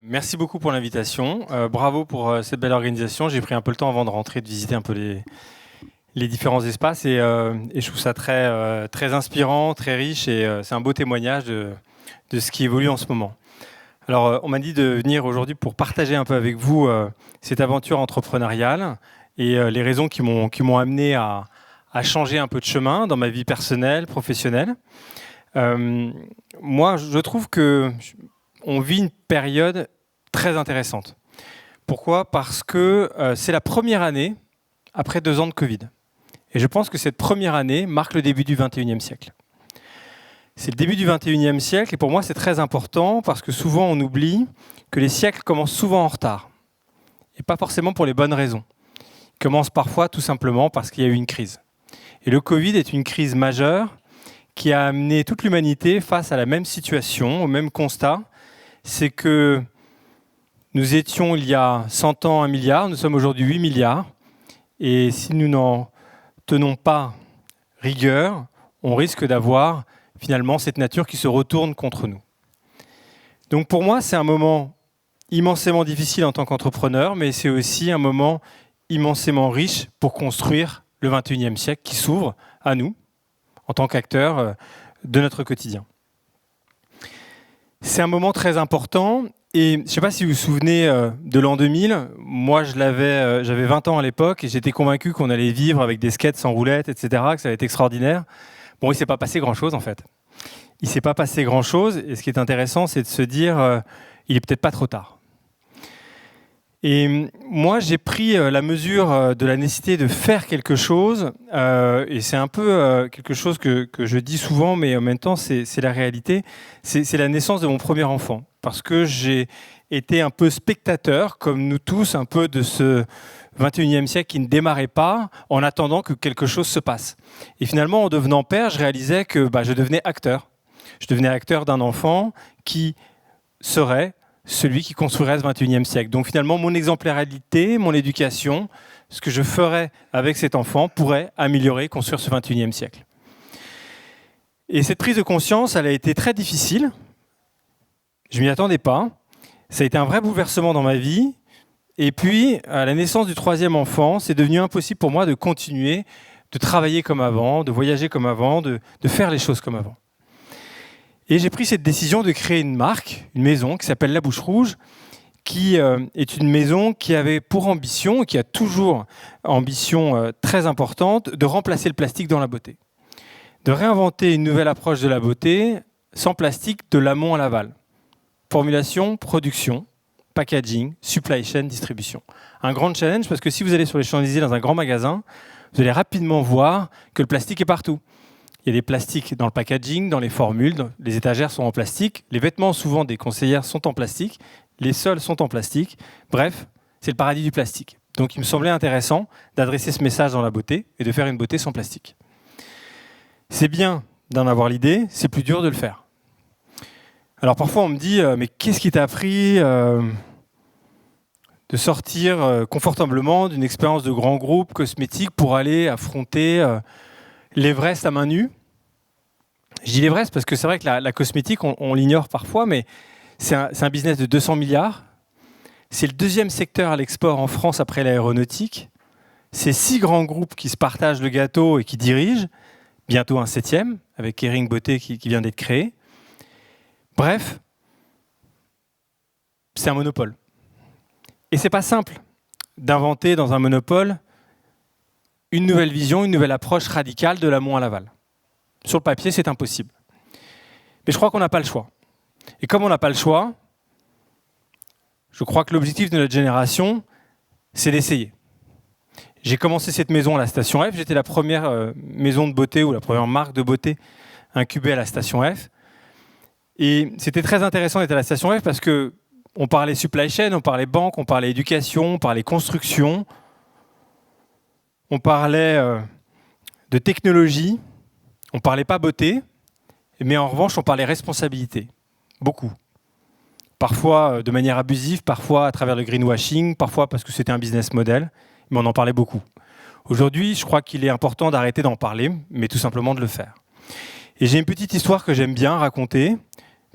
Merci beaucoup pour l'invitation. Bravo pour cette belle organisation. J'ai pris un peu le temps avant de rentrer, de visiter un peu les différents espaces et je trouve ça très inspirant, très riche et c'est un beau témoignage de ce qui évolue en ce moment. Alors, on m'a dit de venir aujourd'hui pour partager un peu avec vous cette aventure entrepreneuriale et les raisons qui m'ont amené à changer un peu de chemin dans ma vie personnelle, professionnelle. Moi, je trouve qu'on vit une période très intéressante. Pourquoi ? Parce que c'est la première année après 2 ans de Covid. Et je pense que cette première année marque le début du 21e siècle. C'est le début du 21e siècle et pour moi c'est très important parce que souvent on oublie que les siècles commencent souvent en retard. Et pas forcément pour les bonnes raisons. Ils commencent parfois tout simplement parce qu'il y a eu une crise. Et le Covid est une crise majeure qui a amené toute l'humanité face à la même situation, au même constat. C'est que nous étions il y a 100 ans 1 milliard, nous sommes aujourd'hui 8 milliards. Et si nous n'en tenons pas rigueur, on risque d'avoir finalement cette nature qui se retourne contre nous. Donc pour moi, c'est un moment immensément difficile en tant qu'entrepreneur, mais c'est aussi un moment immensément riche pour construire le 21e siècle qui s'ouvre à nous, en tant qu'acteurs de notre quotidien. C'est un moment très important, et je ne sais pas si vous vous souvenez de l'an 2000, moi j'avais 20 ans à l'époque, et j'étais convaincu qu'on allait vivre avec des skates sans roulettes, etc., que ça allait être extraordinaire. Bon, il ne s'est pas passé grand-chose en fait. Il ne s'est pas passé grand-chose, et ce qui est intéressant, c'est de se dire, il n'est peut-être pas trop tard. Et moi, j'ai pris la mesure de la nécessité de faire quelque chose, et c'est un peu quelque chose que je dis souvent, mais en même temps, c'est la réalité. C'est la naissance de mon premier enfant, parce que j'ai été un peu spectateur, comme nous tous, un peu de ce 21e siècle qui ne démarrait pas, en attendant que quelque chose se passe. Et finalement, en devenant père, je réalisais que je devenais acteur. Je devenais acteur d'un enfant qui serait celui qui construirait ce 21e siècle. Donc finalement, mon exemplarité, mon éducation, ce que je ferais avec cet enfant pourrait améliorer, construire ce 21e siècle. Et cette prise de conscience, elle a été très difficile. Je ne m'y attendais pas. Ça a été un vrai bouleversement dans ma vie. Et puis, à la naissance du 3e enfant, c'est devenu impossible pour moi de continuer, de travailler comme avant, de voyager comme avant, de faire les choses comme avant. Et j'ai pris cette décision de créer une marque, une maison qui s'appelle La Bouche Rouge, qui est une maison qui avait pour ambition, qui a toujours ambition très importante, de remplacer le plastique dans la beauté. De réinventer une nouvelle approche de la beauté sans plastique de l'amont à l'aval. Formulation, production, packaging, supply chain, distribution. Un grand challenge parce que si vous allez sur les Champs-Élysées dans un grand magasin, vous allez rapidement voir que le plastique est partout. Il y a des plastiques dans le packaging, dans les formules, les étagères sont en plastique, les vêtements souvent des conseillères sont en plastique, les sols sont en plastique. Bref, c'est le paradis du plastique. Donc il me semblait intéressant d'adresser ce message dans la beauté et de faire une beauté sans plastique. C'est bien d'en avoir l'idée, c'est plus dur de le faire. Alors parfois on me dit mais qu'est-ce qui t'a appris de sortir confortablement d'une expérience de grand groupe cosmétique pour aller affronter l'Everest à main nue. Je dis l'Everest parce que c'est vrai que la cosmétique, on l'ignore parfois, mais c'est un business de 200 milliards. C'est le 2e secteur à l'export en France après l'aéronautique. C'est 6 grands groupes qui se partagent le gâteau et qui dirigent. Bientôt un 7e, avec Kering Beauté qui vient d'être créé. Bref, c'est un monopole. Et c'est pas simple d'inventer dans un monopole une nouvelle vision, une nouvelle approche radicale de l'amont à l'aval. Sur le papier, c'est impossible. Mais je crois qu'on n'a pas le choix. Et comme on n'a pas le choix, je crois que l'objectif de notre génération, c'est d'essayer. J'ai commencé cette maison à la Station F. J'étais la première maison de beauté ou la première marque de beauté incubée à la Station F. Et c'était très intéressant d'être à la Station F parce qu'on parlait supply chain, on parlait banque, on parlait éducation, on parlait construction. On parlait de technologie, on ne parlait pas beauté, mais en revanche, on parlait responsabilité. Beaucoup. Parfois de manière abusive, parfois à travers le greenwashing, parfois parce que c'était un business model, mais on en parlait beaucoup. Aujourd'hui, je crois qu'il est important d'arrêter d'en parler, mais tout simplement de le faire. Et j'ai une petite histoire que j'aime bien raconter,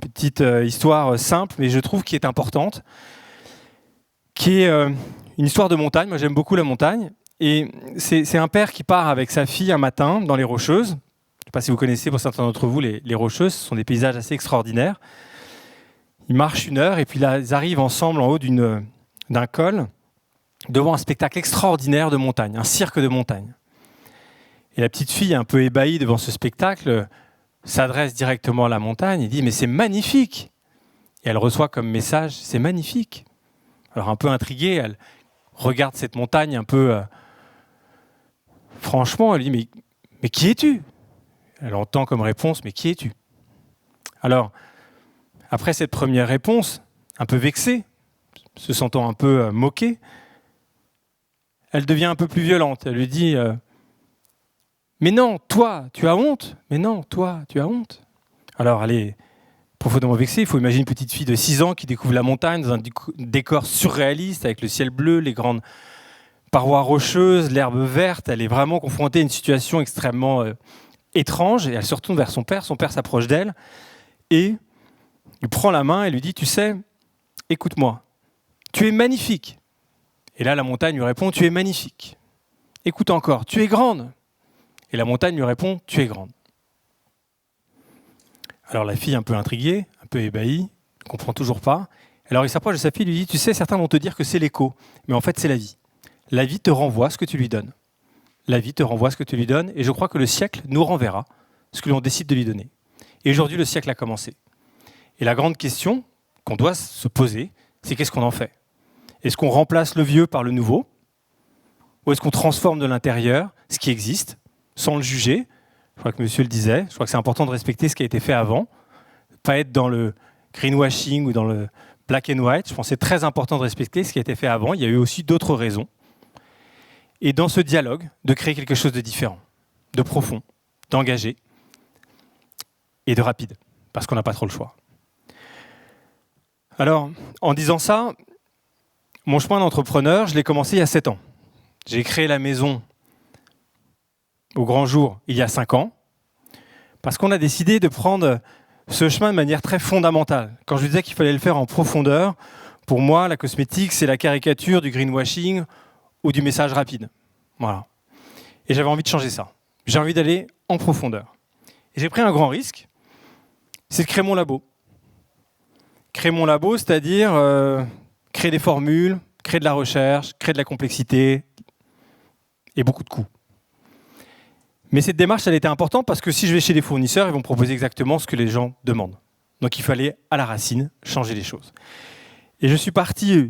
petite histoire simple, mais je trouve qui est importante, qui est une histoire de montagne. Moi, j'aime beaucoup la montagne. Et c'est un père qui part avec sa fille un matin dans les Rocheuses. Je ne sais pas si vous connaissez, pour certains d'entre vous, les Rocheuses. Ce sont des paysages assez extraordinaires. Ils marchent 1 heure et puis là, ils arrivent ensemble en haut d'un col devant un spectacle extraordinaire de montagne, un cirque de montagne. Et la petite fille, un peu ébahie devant ce spectacle, s'adresse directement à la montagne et dit « Mais c'est magnifique !» Et elle reçoit comme message « C'est magnifique !» Alors un peu intriguée, elle regarde cette montagne un peu... franchement, elle dit « Mais qui es-tu » Elle entend comme réponse « Mais qui es-tu » Alors, après cette première réponse, un peu vexée, se sentant un peu moquée, elle devient un peu plus violente. Elle lui dit mais non, toi, tu as honte. Mais non, toi, tu as honte. Alors, elle est profondément vexée. Il faut imaginer une petite fille de 6 ans qui découvre la montagne dans un décor surréaliste avec le ciel bleu, les grandes parois rocheuses, l'herbe verte. Elle est vraiment confrontée à une situation extrêmement étrange. Et elle se retourne vers son père. Son père s'approche d'elle et lui prend la main et lui dit « Tu sais, écoute-moi, tu es magnifique. » Et là, la montagne lui répond « Tu es magnifique. » Écoute encore, tu es grande. Et la montagne lui répond « Tu es grande. » Alors la fille, un peu intriguée, un peu ébahie, ne comprend toujours pas. Alors il s'approche de sa fille et lui dit « Tu sais, certains vont te dire que c'est l'écho, mais en fait c'est la vie. La vie te renvoie ce que tu lui donnes. La vie te renvoie ce que tu lui donnes, et je crois que le siècle nous renverra ce que l'on décide de lui donner. » Et aujourd'hui, le siècle a commencé. Et la grande question qu'on doit se poser, c'est qu'est-ce qu'on en fait ? Est-ce qu'on remplace le vieux par le nouveau ? Ou est-ce qu'on transforme de l'intérieur ce qui existe, sans le juger ? Je crois que monsieur le disait, je crois que c'est important de respecter ce qui a été fait avant, pas être dans le greenwashing ou dans le black and white. Je pense que c'est très important de respecter ce qui a été fait avant. Il y a eu aussi d'autres raisons. Et dans ce dialogue, de créer quelque chose de différent, de profond, d'engagé et de rapide, parce qu'on n'a pas trop le choix. Alors, en disant ça, mon chemin d'entrepreneur, je l'ai commencé il y a 7 ans. J'ai créé la maison au grand jour il y a 5 ans, parce qu'on a décidé de prendre ce chemin de manière très fondamentale. Quand je disais qu'il fallait le faire en profondeur, pour moi, la cosmétique, c'est la caricature du greenwashing ou du message rapide. Voilà. Et j'avais envie de changer ça. J'ai envie d'aller en profondeur. Et j'ai pris un grand risque, c'est de créer mon labo. Créer mon labo, c'est-à-dire créer des formules, créer de la recherche, créer de la complexité et beaucoup de coûts. Mais cette démarche, elle était importante parce que si je vais chez les fournisseurs, ils vont me proposer exactement ce que les gens demandent. Donc il fallait, à la racine, changer les choses. Et je suis parti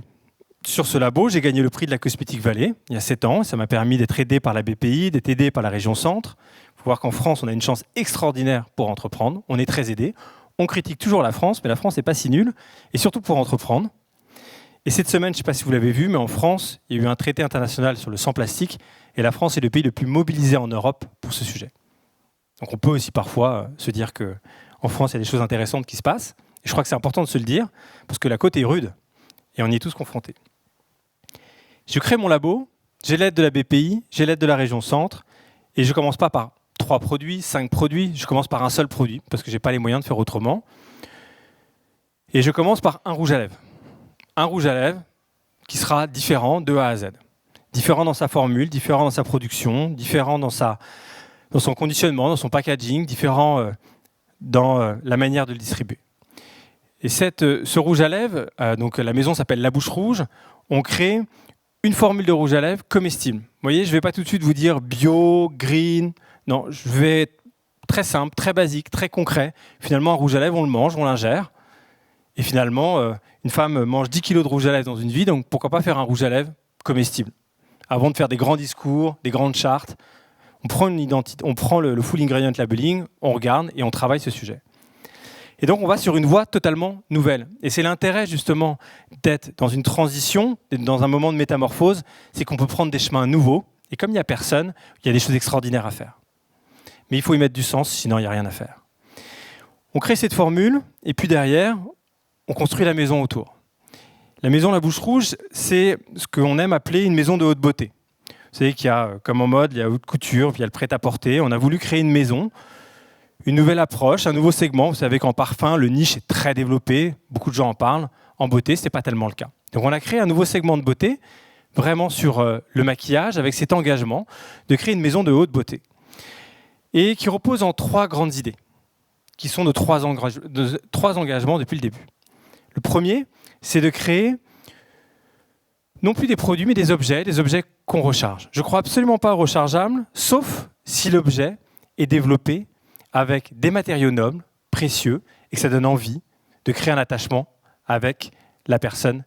sur ce labo, j'ai gagné le prix de la Cosmetic Valley il y a 7 ans. Ça m'a permis d'être aidé par la BPI, d'être aidé par la région Centre. Il faut voir qu'en France, on a une chance extraordinaire pour entreprendre. On est très aidé. On critique toujours la France, mais la France n'est pas si nulle, et surtout pour entreprendre. Et cette semaine, je ne sais pas si vous l'avez vu, mais en France, il y a eu un traité international sur le sans plastique, et la France est le pays le plus mobilisé en Europe pour ce sujet. Donc on peut aussi parfois se dire qu'en France, il y a des choses intéressantes qui se passent, et je crois que c'est important de se le dire, parce que la côte est rude, et on y est tous confrontés. Je crée mon labo, j'ai l'aide de la BPI, j'ai l'aide de la région Centre, et je ne commence pas par 3 produits, 5 produits, je commence par un seul produit, parce que je n'ai pas les moyens de faire autrement. Et je commence par un rouge à lèvres. Un rouge à lèvres qui sera différent de A à Z. Différent dans sa formule, différent dans sa production, différent dans son conditionnement, dans son packaging, différent dans la manière de le distribuer. Et ce rouge à lèvres, donc la maison s'appelle La Bouche Rouge, on crée une formule de rouge à lèvres comestible. Vous voyez, je ne vais pas tout de suite vous dire bio, green. Non, je vais être très simple, très basique, très concret. Finalement, un rouge à lèvres, on le mange, on l'ingère. Et finalement, une femme mange 10 kilos de rouge à lèvres dans une vie, donc pourquoi pas faire un rouge à lèvres comestible ? Avant de faire des grands discours, des grandes chartes, on prend une identité, on prend le full ingredient labeling, on regarde et on travaille ce sujet. Et donc, on va sur une voie totalement nouvelle. Et c'est l'intérêt, justement, d'être dans une transition, d'être dans un moment de métamorphose, c'est qu'on peut prendre des chemins nouveaux. Et comme il n'y a personne, il y a des choses extraordinaires à faire. Mais il faut y mettre du sens, sinon il n'y a rien à faire. On crée cette formule, et puis derrière, on construit la maison autour. La maison La Bouche Rouge, c'est ce qu'on aime appeler une maison de haute beauté. Vous savez qu'il y a, comme en mode, il y a haute couture, puis il y a le prêt-à-porter. On a voulu créer une maison une nouvelle approche, un nouveau segment. Vous savez qu'en parfum, le niche est très développé, beaucoup de gens en parlent. En beauté, ce n'est pas tellement le cas. Donc on a créé un nouveau segment de beauté, vraiment sur le maquillage, avec cet engagement de créer une maison de haute beauté. Et qui repose en 3 grandes idées, qui sont de 3 engagements depuis le début. Le premier, c'est de créer non plus des produits, mais des objets qu'on recharge. Je ne crois absolument pas au rechargeable, sauf si l'objet est développé avec des matériaux nobles, précieux, et que ça donne envie de créer un attachement avec la personne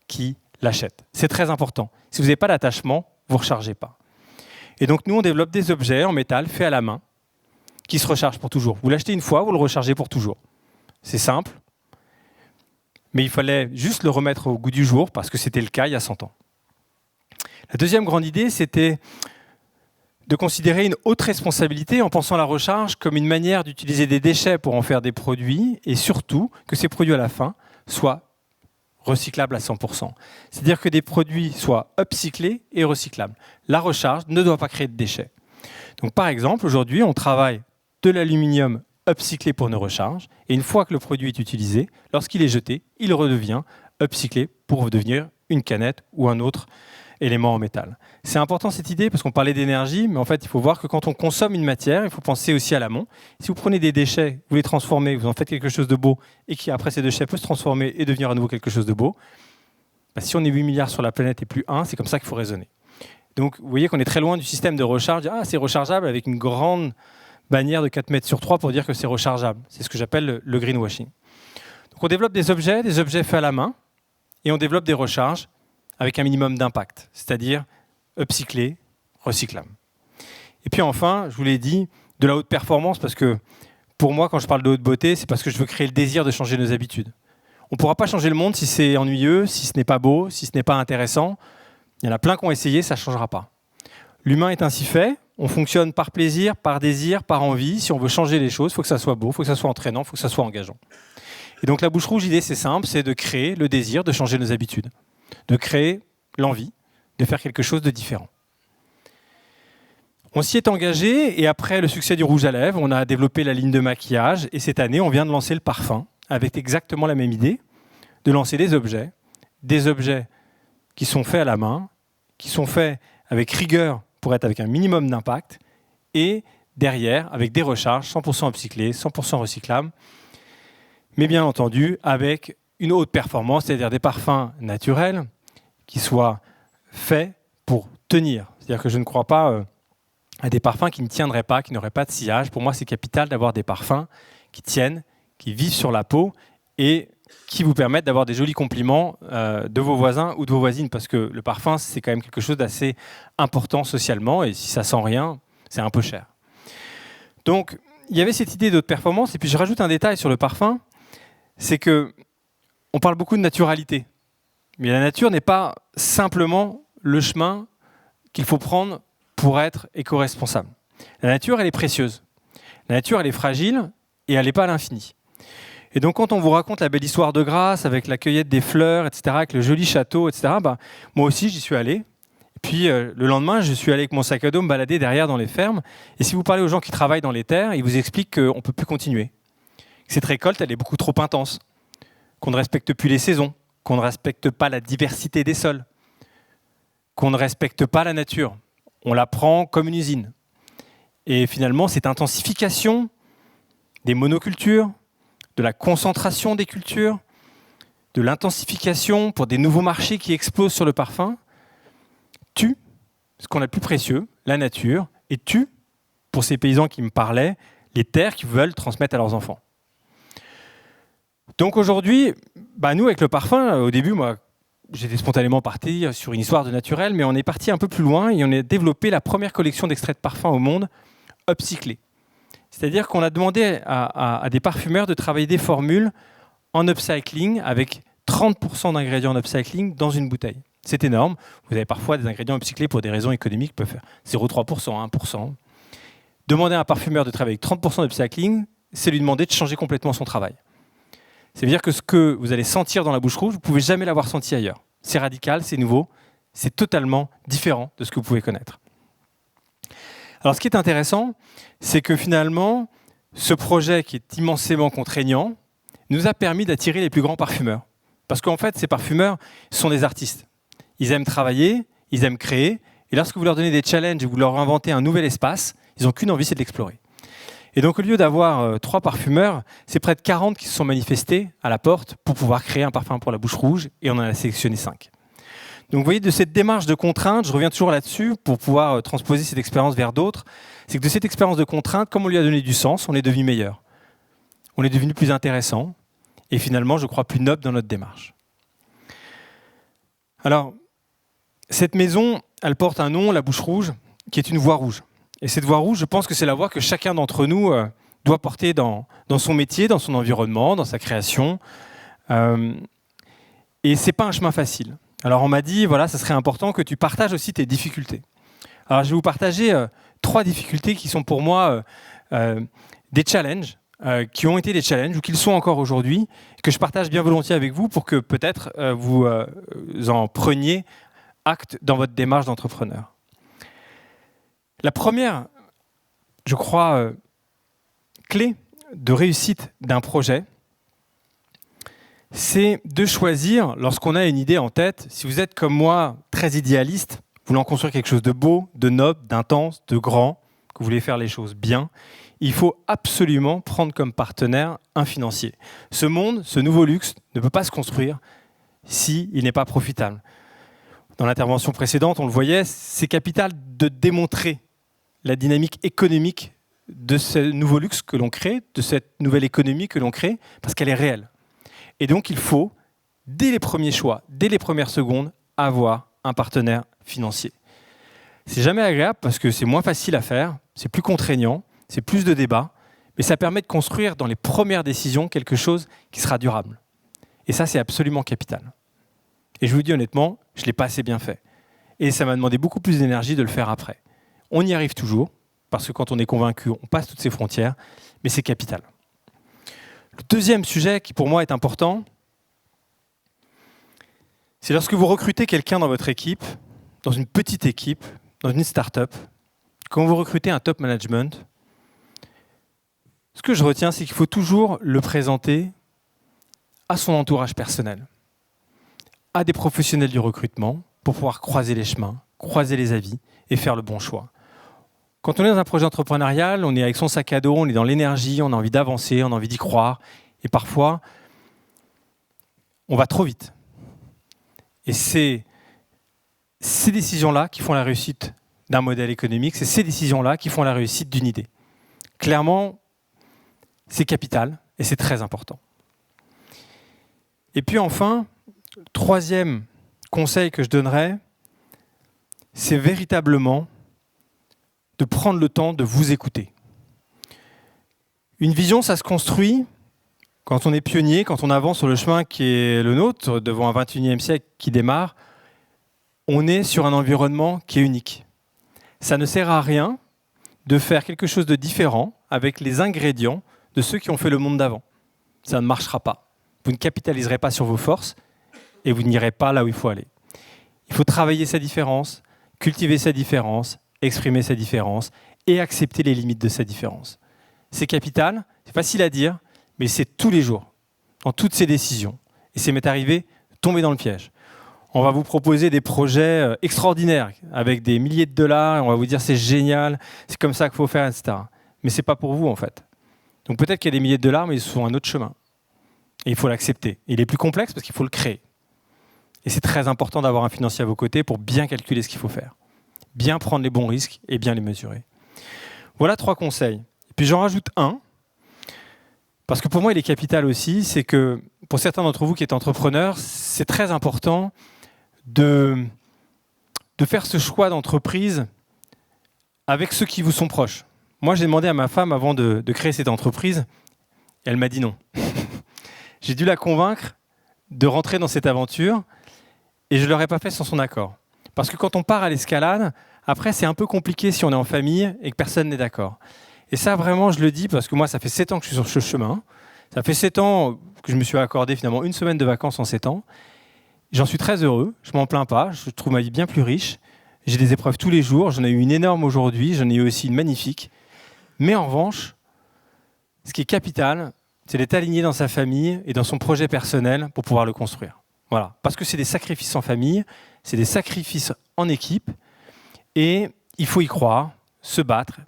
qui l'achète. C'est très important. Si vous n'avez pas d'attachement, vous ne rechargez pas. Et donc nous, on développe des objets en métal faits à la main qui se rechargent pour toujours. Vous l'achetez une fois, vous le rechargez pour toujours. C'est simple, mais il fallait juste le remettre au goût du jour parce que c'était le cas il y a 100 ans. La deuxième grande idée, c'était de considérer une haute responsabilité en pensant la recharge comme une manière d'utiliser des déchets pour en faire des produits et surtout que ces produits à la fin soient recyclables à 100%. C'est-à-dire que des produits soient upcyclés et recyclables. La recharge ne doit pas créer de déchets. Donc par exemple, aujourd'hui, on travaille de l'aluminium upcyclé pour nos recharges et une fois que le produit est utilisé, lorsqu'il est jeté, il redevient upcyclé pour devenir une canette ou un autre élément en métal. C'est important cette idée parce qu'on parlait d'énergie, mais en fait, il faut voir que quand on consomme une matière, il faut penser aussi à l'amont. Si vous prenez des déchets, vous les transformez, vous en faites quelque chose de beau et qu'après ces déchets peuvent se transformer et devenir à nouveau quelque chose de beau, si on est 8 milliards sur la planète et plus 1, c'est comme ça qu'il faut raisonner. Donc, vous voyez qu'on est très loin du système de recharge. Ah, c'est rechargeable avec une grande bannière de 4 mètres sur 3 pour dire que c'est rechargeable. C'est ce que j'appelle le greenwashing. Donc, on développe des objets faits à la main et on développe des recharges avec un minimum d'impact, c'est-à-dire upcyclé, recyclable. Et puis enfin, je vous l'ai dit, de la haute performance, parce que pour moi, quand je parle de haute beauté, c'est parce que je veux créer le désir de changer nos habitudes. On ne pourra pas changer le monde si c'est ennuyeux, si ce n'est pas beau, si ce n'est pas intéressant. Il y en a plein qui ont essayé, ça ne changera pas. L'humain est ainsi fait, on fonctionne par plaisir, par désir, par envie. Si on veut changer les choses, il faut que ça soit beau, il faut que ça soit entraînant, il faut que ça soit engageant. Et donc la bouche rouge, l'idée c'est simple, c'est de créer le désir de changer nos habitudes, de créer l'envie de faire quelque chose de différent. On s'y est engagé et après le succès du rouge à lèvres, on a développé la ligne de maquillage et cette année, on vient de lancer le parfum avec exactement la même idée, de lancer des objets qui sont faits à la main, qui sont faits avec rigueur pour être avec un minimum d'impact et derrière avec des recharges 100% upcyclées, 100% recyclables, mais bien entendu avec une haute performance, c'est-à-dire des parfums naturels qui soient faits pour tenir. C'est-à-dire que je ne crois pas à des parfums qui ne tiendraient pas, qui n'auraient pas de sillage. Pour moi, c'est capital d'avoir des parfums qui tiennent, qui vivent sur la peau et qui vous permettent d'avoir des jolis compliments de vos voisins ou de vos voisines. Parce que le parfum, c'est quand même quelque chose d'assez important socialement et si ça sent rien, c'est un peu cher. Donc, il y avait cette idée d'autre performance. Et puis, je rajoute un détail sur le parfum, c'est que on parle beaucoup de naturalité. Mais la nature n'est pas simplement le chemin qu'il faut prendre pour être éco-responsable. La nature, elle est précieuse. La nature, elle est fragile et elle n'est pas à l'infini. Et donc, quand on vous raconte la belle histoire de Grasse, avec la cueillette des fleurs, etc., avec le joli château, etc., moi aussi, j'y suis allé. Et puis, le lendemain, je suis allé avec mon sac à dos me balader derrière dans les fermes. Et si vous parlez aux gens qui travaillent dans les terres, ils vous expliquent qu'on ne peut plus continuer. Cette récolte, elle est beaucoup trop intense. Qu'on ne respecte plus les saisons, qu'on ne respecte pas la diversité des sols, qu'on ne respecte pas la nature. On la prend comme une usine. Et finalement, cette intensification des monocultures, de la concentration des cultures, de l'intensification pour des nouveaux marchés qui explosent sur le parfum, tue ce qu'on a de plus précieux, la nature, et tue, pour ces paysans qui me parlaient, les terres qu'ils veulent transmettre à leurs enfants. Donc aujourd'hui, nous avec le parfum, au début, moi, j'étais spontanément parti sur une histoire de naturel, mais on est parti un peu plus loin et on a développé la première collection d'extraits de parfum au monde, upcyclés. C'est-à-dire qu'on a demandé à des parfumeurs de travailler des formules en upcycling avec 30% d'ingrédients en upcycling dans une bouteille. C'est énorme. Vous avez parfois des ingrédients upcyclés pour des raisons économiques qui peuvent faire 0,3%, 1%. Demander à un parfumeur de travailler avec 30% d'upcycling, c'est lui demander de changer complètement son travail. Ça veut dire que ce que vous allez sentir dans la bouche rouge, vous ne pouvez jamais l'avoir senti ailleurs. C'est radical, c'est nouveau, c'est totalement différent de ce que vous pouvez connaître. Alors ce qui est intéressant, c'est que finalement, ce projet qui est immensément contraignant nous a permis d'attirer les plus grands parfumeurs. Parce qu'en fait, ces parfumeurs sont des artistes. Ils aiment travailler, ils aiment créer, et lorsque vous leur donnez des challenges et vous leur inventez un nouvel espace, ils n'ont qu'une envie, c'est de l'explorer. Et donc, au lieu d'avoir 3 parfumeurs, c'est près de 40 qui se sont manifestés à la porte pour pouvoir créer un parfum pour la bouche rouge, et on en a sélectionné 5. Donc, vous voyez, de cette démarche de contrainte, je reviens toujours là-dessus pour pouvoir transposer cette expérience vers d'autres, c'est que de cette expérience de contrainte, comme on lui a donné du sens, on est devenu meilleur. On est devenu plus intéressant, et finalement, je crois, plus noble dans notre démarche. Alors, cette maison, elle porte un nom, la Bouche Rouge, qui est une voie rouge. Et cette voie rouge, je pense que c'est la voie que chacun d'entre nous doit porter dans son métier, dans son environnement, dans sa création. Et ce n'est pas un chemin facile. Alors on m'a dit, voilà, ça serait important que tu partages aussi tes difficultés. Alors je vais vous partager 3 difficultés qui sont pour moi des challenges, qui ont été des challenges ou qui le sont encore aujourd'hui, que je partage bien volontiers avec vous pour que peut-être vous en preniez acte dans votre démarche d'entrepreneur. La première, je crois, clé de réussite d'un projet, c'est de choisir, lorsqu'on a une idée en tête, si vous êtes comme moi, très idéaliste, voulant construire quelque chose de beau, de noble, d'intense, de grand, que vous voulez faire les choses bien, il faut absolument prendre comme partenaire un financier. Ce monde, ce nouveau luxe, ne peut pas se construire s'il n'est pas profitable. Dans l'intervention précédente, on le voyait, c'est capital de démontrer la dynamique économique de ce nouveau luxe que l'on crée, de cette nouvelle économie que l'on crée, parce qu'elle est réelle. Et donc, il faut, dès les premiers choix, dès les premières secondes, avoir un partenaire financier. C'est jamais agréable parce que c'est moins facile à faire, c'est plus contraignant, c'est plus de débats, mais ça permet de construire dans les premières décisions quelque chose qui sera durable. Et ça, c'est absolument capital. Et je vous dis honnêtement, je ne l'ai pas assez bien fait. Et ça m'a demandé beaucoup plus d'énergie de le faire après. On y arrive toujours, parce que quand on est convaincu, on passe toutes ces frontières, mais c'est capital. Le deuxième sujet qui pour moi est important, c'est lorsque vous recrutez quelqu'un dans votre équipe, dans une petite équipe, dans une start-up, quand vous recrutez un top management, ce que je retiens, c'est qu'il faut toujours le présenter à son entourage personnel, à des professionnels du recrutement, pour pouvoir croiser les chemins, croiser les avis et faire le bon choix. Quand on est dans un projet entrepreneurial, on est avec son sac à dos, on est dans l'énergie, on a envie d'avancer, on a envie d'y croire. Et parfois, on va trop vite. Et c'est ces décisions-là qui font la réussite d'un modèle économique, c'est ces décisions-là qui font la réussite d'une idée. Clairement, c'est capital et c'est très important. Et puis enfin, le troisième conseil que je donnerais, c'est véritablement de prendre le temps de vous écouter. Une vision, ça se construit quand on est pionnier, quand on avance sur le chemin qui est le nôtre, devant un 21e siècle qui démarre, on est sur un environnement qui est unique. Ça ne sert à rien de faire quelque chose de différent avec les ingrédients de ceux qui ont fait le monde d'avant. Ça ne marchera pas. Vous ne capitaliserez pas sur vos forces et vous n'irez pas là où il faut aller. Il faut travailler sa différence, cultiver sa différence, exprimer sa différence et accepter les limites de sa différence. C'est capital, c'est facile à dire, mais c'est tous les jours, dans toutes ces décisions. Et c'est m'est arrivé de tomber dans le piège. On va vous proposer des projets extraordinaires, avec des milliers de dollars, et on va vous dire c'est génial, c'est comme ça qu'il faut faire, etc. Mais ce n'est pas pour vous, en fait. Donc peut-être qu'il y a des milliers de dollars, mais ils sont un autre chemin. Et il faut l'accepter. Il est plus complexe parce qu'il faut le créer. Et c'est très important d'avoir un financier à vos côtés pour bien calculer ce qu'il faut faire. Bien prendre les bons risques et bien les mesurer. Voilà 3 conseils. Et puis j'en rajoute un, parce que pour moi il est capital aussi, c'est que pour certains d'entre vous qui êtes entrepreneurs, c'est très important de faire ce choix d'entreprise avec ceux qui vous sont proches. Moi j'ai demandé à ma femme avant de créer cette entreprise, et elle m'a dit non. J'ai dû la convaincre de rentrer dans cette aventure et je ne l'aurais pas fait sans son accord. Parce que quand on part à l'escalade, après, c'est un peu compliqué si on est en famille et que personne n'est d'accord. Et ça, vraiment, je le dis parce que moi, ça fait 7 ans que je suis sur ce chemin. Ça fait 7 ans que je me suis accordé finalement une semaine de vacances en 7 ans. J'en suis très heureux, je ne m'en plains pas, je trouve ma vie bien plus riche. J'ai des épreuves tous les jours, j'en ai eu une énorme aujourd'hui, j'en ai eu aussi une magnifique. Mais en revanche, ce qui est capital, c'est d'être aligné dans sa famille et dans son projet personnel pour pouvoir le construire. Voilà. Parce que c'est des sacrifices en famille, c'est des sacrifices en équipe, et il faut y croire, se battre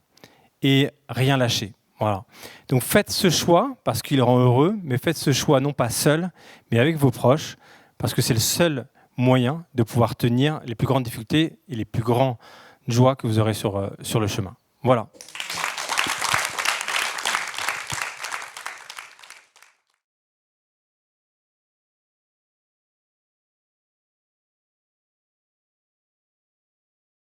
et rien lâcher. Voilà. Donc faites ce choix parce qu'il rend heureux, mais faites ce choix non pas seul, mais avec vos proches, parce que c'est le seul moyen de pouvoir tenir les plus grandes difficultés et les plus grandes joies que vous aurez sur le chemin. Voilà.